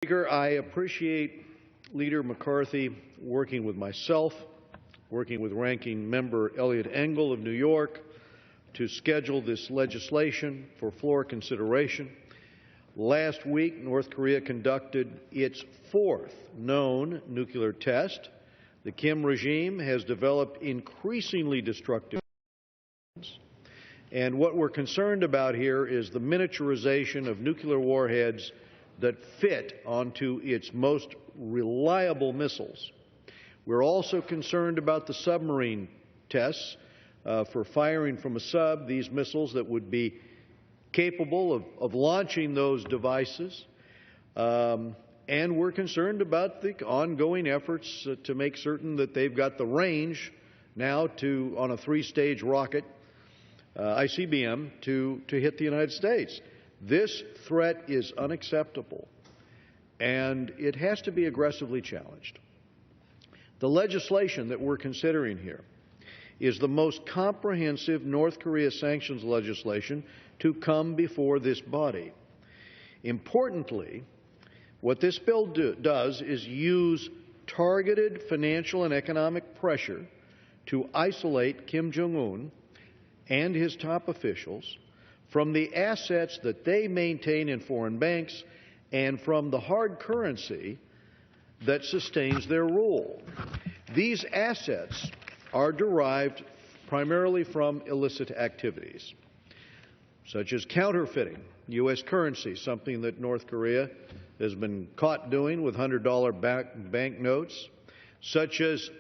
Speaker, I appreciate Leader McCarthy working with myself, working with Ranking Member Eliot Engel of New York to schedule this legislation for floor consideration. Last week, North Korea conducted its fourth known nuclear test. The Kim regime has developed increasingly destructive weapons, and what we're concerned about here is the miniaturization of nuclear warheads that fit onto its most reliable missiles. We're also concerned about the submarine tests for firing from a sub, these missiles that would be capable of launching those devices. And we're concerned about the ongoing efforts to make certain that they've got the range now to, on a three-stage rocket, ICBM, to hit the United States. This threat is unacceptable, and it has to be aggressively challenged. The legislation that we're considering here is the most comprehensive North Korea sanctions legislation to come before this body. Importantly, what this bill does is use targeted financial and economic pressure to isolate Kim Jong-un and his top officials from the assets that they maintain in foreign banks and from the hard currency that sustains their rule. These assets are derived primarily from illicit activities, such as counterfeiting U.S. currency, something that North Korea has been caught doing with $100 banknotes, such as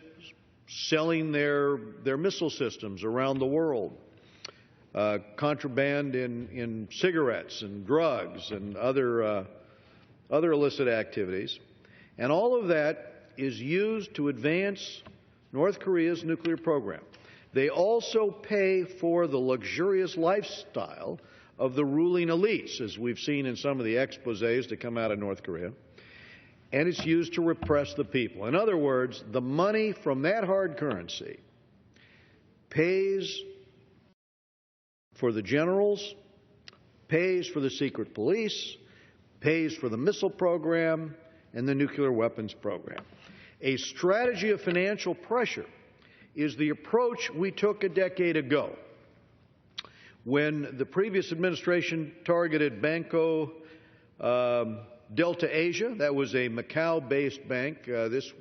selling their missile systems around the world, contraband in cigarettes and drugs and other illicit activities. And all of that is used to advance North Korea's nuclear program. They also pay for the luxurious lifestyle of the ruling elites, as we've seen in some of the exposés that come out of North Korea. And it's used to repress the people. In other words, the money from that hard currency pays for the generals, pays for the secret police, pays for the missile program and the nuclear weapons program. A strategy of financial pressure is the approach we took a decade ago when the previous administration targeted Banco Delta Asia. That was a Macau-based bank. This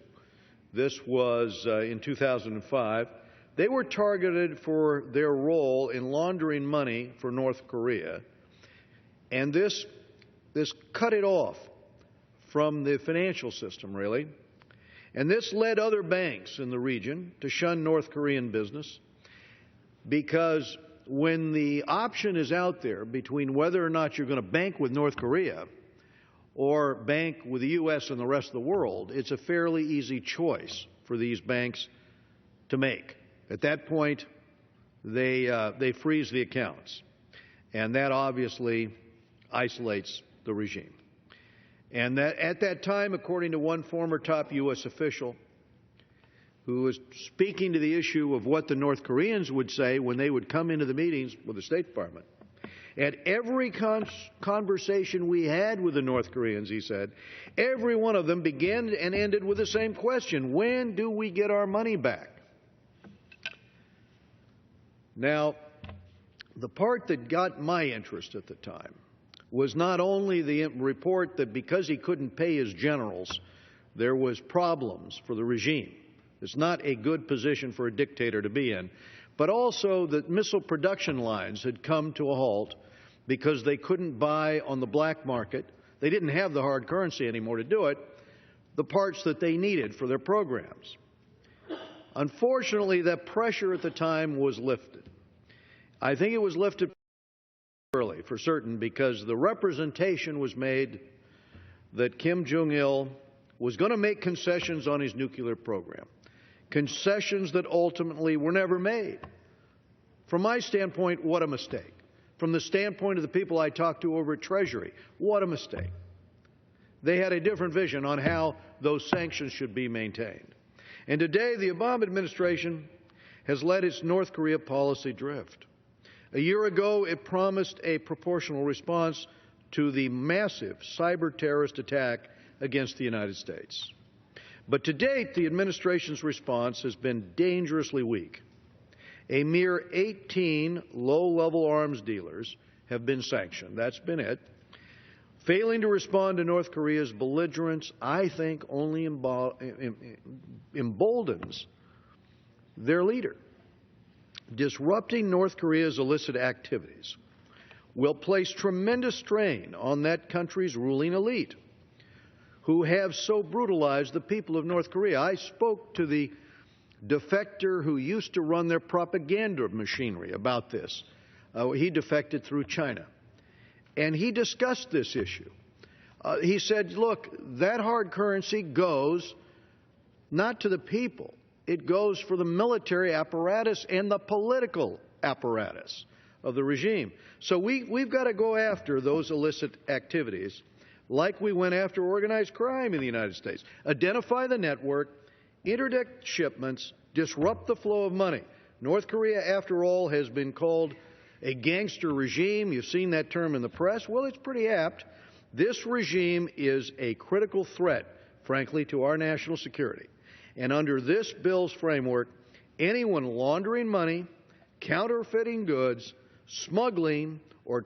was in 2005. They were targeted for their role in laundering money for North Korea, and this cut it off from the financial system, really. And this led other banks in the region to shun North Korean business, because when the option is out there between whether or not you're going to bank with North Korea or bank with the U.S. and the rest of the world, it's a fairly easy choice for these banks to make. At that point, they freeze the accounts, and that obviously isolates the regime. And that at that time, according to one former top U.S. official who was speaking to the issue of what the North Koreans would say when they would come into the meetings with the State Department, at every conversation we had with the North Koreans, he said, every one of them began and ended with the same question: when do we get our money back? Now, the part that got my interest at the time was not only the report that because he couldn't pay his generals, there was problems for the regime. It's not a good position for a dictator to be in, but also that missile production lines had come to a halt because they couldn't buy on the black market. They didn't have the hard currency anymore to do it, the parts that they needed for their programs. Unfortunately, that pressure at the time was lifted. I think it was lifted early, for certain, because the representation was made that Kim Jong-il was going to make concessions on his nuclear program, concessions that ultimately were never made. From my standpoint, what a mistake. From the standpoint of the people I talked to over at Treasury, what a mistake. They had a different vision on how those sanctions should be maintained. And today, the Obama administration has let its North Korea policy drift. A year ago, it promised a proportional response to the massive cyber terrorist attack against the United States. But to date, the administration's response has been dangerously weak. A mere 18 low-level arms dealers have been sanctioned. That's been it. Failing to respond to North Korea's belligerence, I think, only emboldens their leader. Disrupting North Korea's illicit activities will place tremendous strain on that country's ruling elite, who have so brutalized the people of North Korea. I spoke to the defector who used to run their propaganda machinery about this. He defected through China. And he discussed this issue. He said, look, that hard currency goes not to the people. It goes for the military apparatus and the political apparatus of the regime. So we've got to go after those illicit activities like we went after organized crime in the United States. Identify the network, interdict shipments, disrupt the flow of money. North Korea, after all, has been called a gangster regime. You've seen that term in the press. Well, it's pretty apt. This regime is a critical threat, frankly, to our national security. And under this bill's framework, anyone laundering money, counterfeiting goods, smuggling, or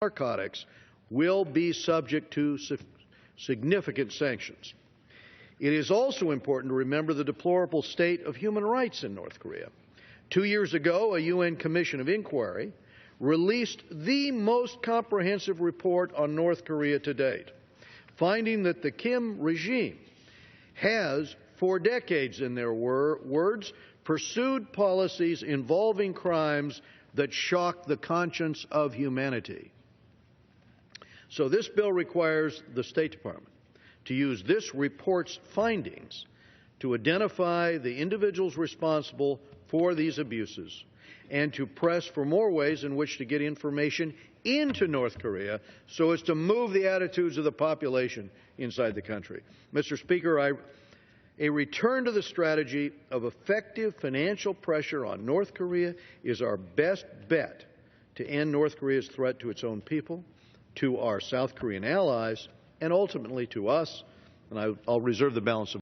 narcotics will be subject to significant sanctions. It is also important to remember the deplorable state of human rights in North Korea. 2 years ago, a UN Commission of Inquiry released the most comprehensive report on North Korea to date, finding that the Kim regime has, for decades in their words, pursued policies involving crimes that shock the conscience of humanity. So this bill requires the State Department to use this report's findings to identify the individuals responsible for these abuses and to press for more ways in which to get information into North Korea so as to move the attitudes of the population inside the country. Mr. Speaker, a return to the strategy of effective financial pressure on North Korea is our best bet to end North Korea's threat to its own people, to our South Korean allies, and ultimately to us. And I'll reserve the balance of